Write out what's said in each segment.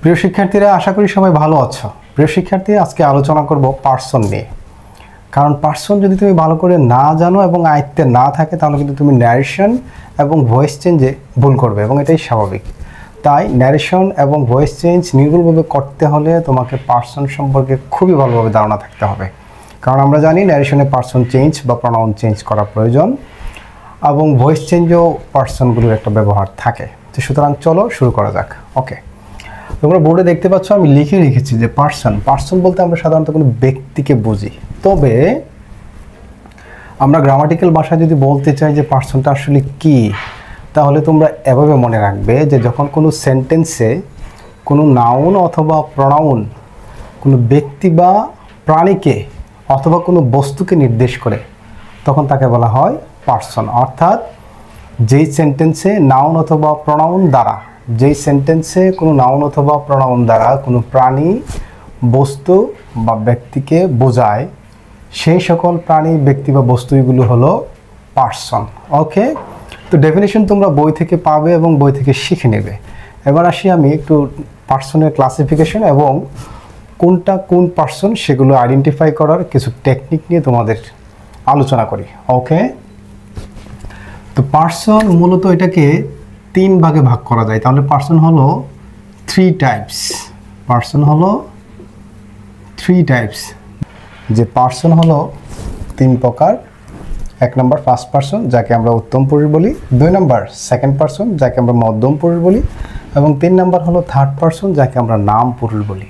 প্রিয় শিক্ষার্থীরা, আশা করি সবাই ভালো আছো। প্রিয় শিক্ষার্থী, আজকে আলোচনা করব পার্সন নিয়ে। কারণ পার্সন যদি তুমি ভালো করে না জানো এবং আয়ত্তে না থাকে, তাহলে কিন্তু তুমি ন্যারেশন এবং ভয়েস চেঞ্জে ভুল করবে, এবং এটাই স্বাভাবিক। তাই ন্যারেশন এবং ভয়েস চেঞ্জ নির্ভুলভাবে করতে হলে তোমাকে পার্সন সম্পর্কে খুবই ভালোভাবে ধারণা থাকতে হবে। কারণ আমরা জানি ন্যারেশনে পার্সন চেঞ্জ বা প্রনাউন চেঞ্জ করা প্রয়োজন, এবং ভয়েস চেঞ্জও পার্সনগুলোর একটা ব্যবহার থাকে। তো সুতরাং চলো শুরু করা যাক। ওকে, তোমরা বোর্ডে দেখতে পাচ্ছ আমি লিখে রেখেছি যে পার্সন বলতে আমরা সাধারণত কোনো ব্যক্তিকে বুঝি। তবে আমরা গ্রামাটিক্যাল ভাষায় যদি বলতে চাই যে পার্সনটা আসলে কি, তাহলে তোমরা এভাবে মনে রাখবে যে যখন কোনো সেন্টেন্সে কোনো নাউন অথবা প্রনাউন কোনো ব্যক্তি বা প্রাণীকে অথবা কোনো বস্তুকে নির্দেশ করে, তখন তাকে বলা হয় পার্সন। অর্থাৎ যেই সেন্টেন্সে নাউন অথবা প্রনাউন দ্বারা কোনো নাউন অথবা প্রনাউন দ্বারা কোনো প্রাণী, বস্তু বা ব্যক্তিকে বোঝায়, সেই সকল প্রাণী, ব্যক্তি বা বস্তুগুলো হলো পার্সন। ওকে, তো ডেফিনেশন তোমরা বই থেকে পাবে এবং বই থেকে শিখে নেবে। এবার আসি আমি একটু পার্সনের ক্লাসিফিকেশন এবং কোনটা কোন পার্সন সেগুলো আইডেন্টিফাই করার কিছু টেকনিক নিয়ে তোমাদের আলোচনা করি। ওকে, তো পার্সন মূলত এটাকে 3 ভাগে ভাগ করা যায়। তাহলে পার্সন হলো 3 টাইপস। পার্সন হলো 3 টাইপস। যে পার্সন হলো 3 প্রকার। 1 নম্বর ফার্স্ট পার্সন, যাকে আমরা উত্তম পুরুষ বলি। 2 নম্বর সেকেন্ড পার্সন, যাকে আমরা মধ্যম পুরুষ বলি। এবং 3 নম্বর হলো থার্ড পার্সন, যাকে আমরা নাম পুরুষ বলি।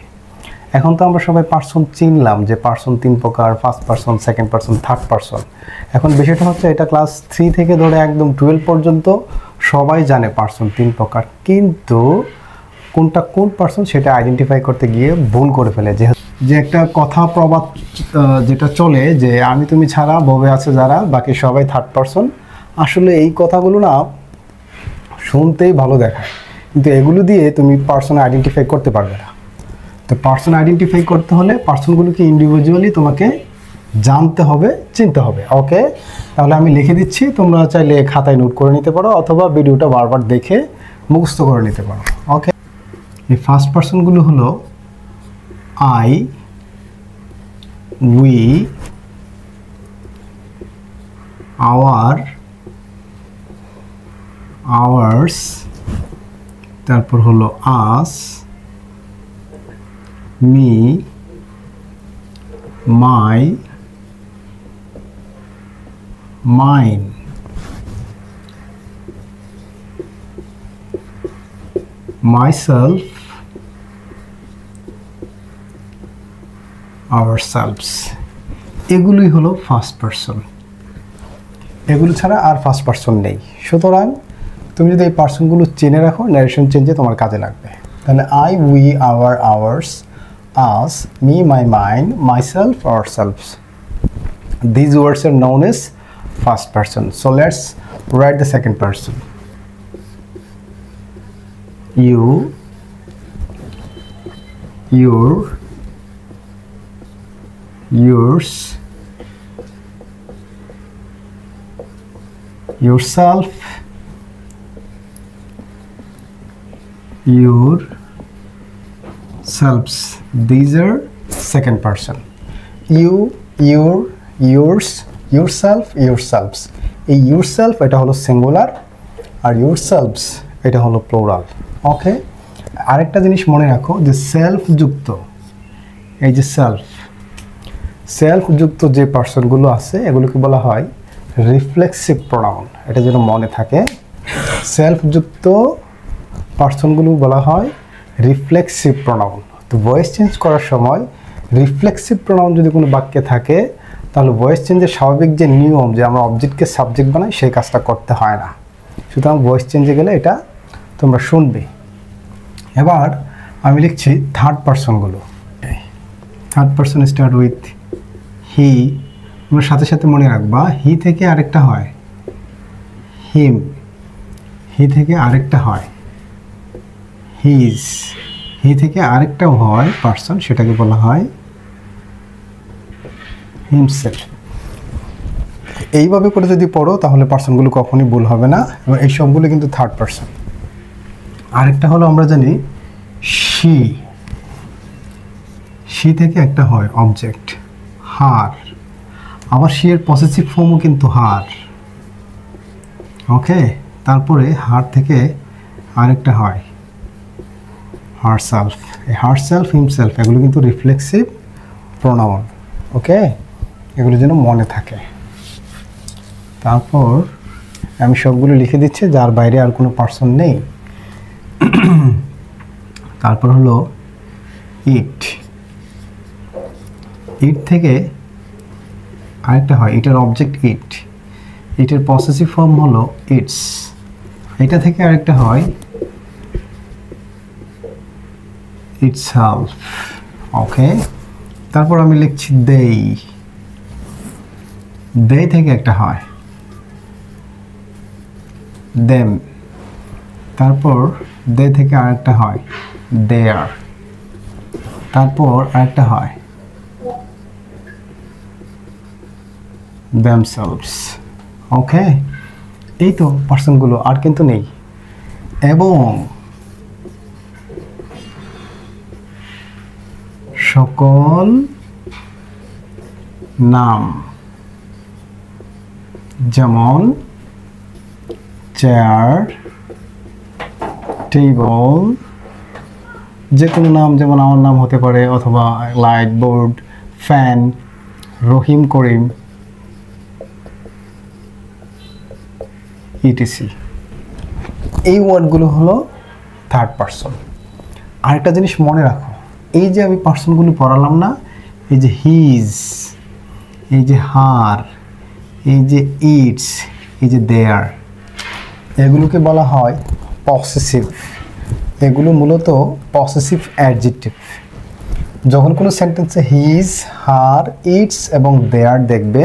এখন তো আমরা সবাই পার্সন চিনলাম যে পার্সন 3 প্রকার: first person, second person, third person. এখন বিষয়টা হচ্ছে, এটা ক্লাস 3 থেকে ধরে একদম 12 পর্যন্ত সবাই জানে পার্সন 3 প্রকার, কিন্তু কোনটা কোন পার্সন সেটা আইডেন্টিফাই করতে গিয়ে ভুল করে ফেলে। যে একটা কথা প্রবাদ যেটা চলে যে আমি তুমি ছাড়া ভবে আছে যারা, বাকি সবাই থার্ড পার্সন। আসলে এই কথাগুলো না শুনতেই ভালো দেখায়, কিন্তু এগুলো দিয়ে তুমি পার্সন আইডেন্টিফাই করতে পারবে না। তো পার্সন আইডেন্টিফাই করতে হলে পার্সনগুলোকে ইন্ডিভিজুয়ালি তোমাকে জানতে হবে, চিনতে হবে। ওকে, তাহলে আমি লিখে দিচ্ছি, তোমরা চাইলে খাতায় নোট করে নিতে পারো অথবা ভিডিওটা বারবার দেখে মুখস্থ করে নিতে পারো। ওকে, এই ফার্স্ট পার্সনগুলো হলো আই, উই, আওয়ার, আওয়ার্স, তারপর হলো আস, me, my, mine, myself, ourselves। এগুলোই হলো ফার্স্ট পার্সন। এগুলো ছাড়া আর ফার্স্ট পার্সন নেই। সুতরাং তুমি যদি এই পার্সনগুলো চেনে রাখো, ন্যারেশন চেঞ্জে তোমার কাজে লাগবে। তাহলে I, we, our, ours, us, me, my, mine, myself, ourselves. These words are known as first person. So let's write the second person. You, your, yours, yourself, yourselves. These are second person. You, your, yours, yourself, yourselves। এই yourself এটা হলো singular, আর yourselves এটা হলো plural. ওকে, আরেকটা জিনিস মনে রাখো যে সেলফ যুক্ত, এই যে সেলফ যুক্ত যে পার্সনগুলো আছে এগুলোকে বলা হয় রিফ্লেক্সিভ প্রোনাউন। এটা যেন মনে থাকে, সেলফ যুক্ত পার্সনগুলো বলা হয় রিফ্লেক্সিভ প্রোনাউন। তো ভয়েস চেঞ্জ করার সময় রিফ্লেক্সিভ প্রোনাউন যদি কোনো বাক্যে থাকে, তাহলে ভয়েস চেঞ্জের স্বাভাবিক যে নিয়ম যে আমরা অবজেক্টকে সাবজেক্ট বানাই, সেই কাজটা করতে হয় না। সুতরাং ভয়েস চেঞ্জে গেলে এটা তোমরা শুনবে। এবার আমি লিখছি থার্ড পার্সনগুলো। Third person start with he. তোমরা সাথে সাথে মনে রাখবা, হি থেকে আরেকটা হয় হিম, হি থেকে আরেকটা হয় হিজ, হি থেকে আরেকটাও হয় পার্সন, সেটাকে বলা হয় হিমসেলফ। এইভাবে করে যদি পড়ো তাহলে পার্সনগুলো কখনোই ভুল হবে না, এবং এই সবগুলো কিন্তু থার্ড পার্সন। আরেকটা হলো আমরা জানি শি, শি থেকে একটা হয় অবজেক্ট হার, আবার শি এর পসেসিভ ফর্মও কিন্তু হার। ওকে, তারপরে হার থেকে আরেকটা হয় হারসেলফ। এই হারসেলফ, হিমসেলফ এগুলো কিন্তু রিফ্লেক্সিভ প্রোনাউন। ওকে, এগুলো যেন মনে থাকে। তারপর আমি সবগুলো লিখে দিচ্ছি, যার বাইরে আর কোনো পার্সন নেই। তারপর হলো ইট, ইট থেকে আরেকটা হয়, ইটের অবজেক্ট ইট, ইটের পসেসিভ ফর্ম হলো ইটস, এটা থেকে আরেকটা হয় ইটসেলফ। ওকে, তারপর আমি লিখছি দেই, দে থেকে একটা হয় দেম, তারপর দে থেকে আরেকটা হয় দেয়ার, তারপর আরেকটা হয় themselves। ওকে, এই তো পার্সনগুলো, আর কিন্তু নেই। এবং সকল নাম, যেমন চেয়ার, টেবল, যে কোনো নাম, যেমন আমার নাম হতে পারে, অথবা লাইট, বোর্ড, ফ্যান, রহিম, করিম, ইটিসি। এই ওয়ার্ডগুলো হলো থার্ড পারসন। আরেকটা জিনিস মনে রাখো, এই যে আমি পার্সনগুলো পড়ালাম না, এই যে হিজ, এই যে হার, এই যে ইটস, এই যে দেয়ার, এগুলোকে বলা হয় পসেসিভ। এগুলো মূলত পসেসিভ অ্যাডজেক্টিভ। যখন কোনো সেন্টেন্সে হিজ, হার, ইটস এবং দেয়ার দেখবে,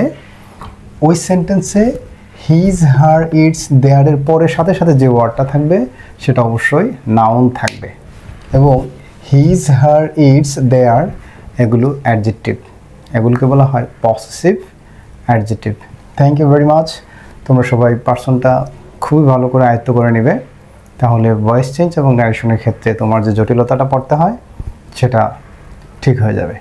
ওই সেন্টেন্সে হিজ, হার, ইটস, দেয়ারের পরে সাথে সাথে যে ওয়ার্ডটা থাকবে সেটা অবশ্যই নাউন থাকবে। এবং হিজ, হার, ইটস, দেয়ার এগুলো অ্যাডজেক্টিভ, এগুলোকে বলা হয় possessive adjective. Thank you very much. তোমরা সবাই পার্সনটা খুবই ভালো করে আয়ত্ত করে নেবে, তাহলে ভয়েস চেঞ্জ এবং ন্যারেশনের ক্ষেত্রে তোমার যে জটিলতাটা পড়তে হয় সেটা ঠিক হয়ে যাবে।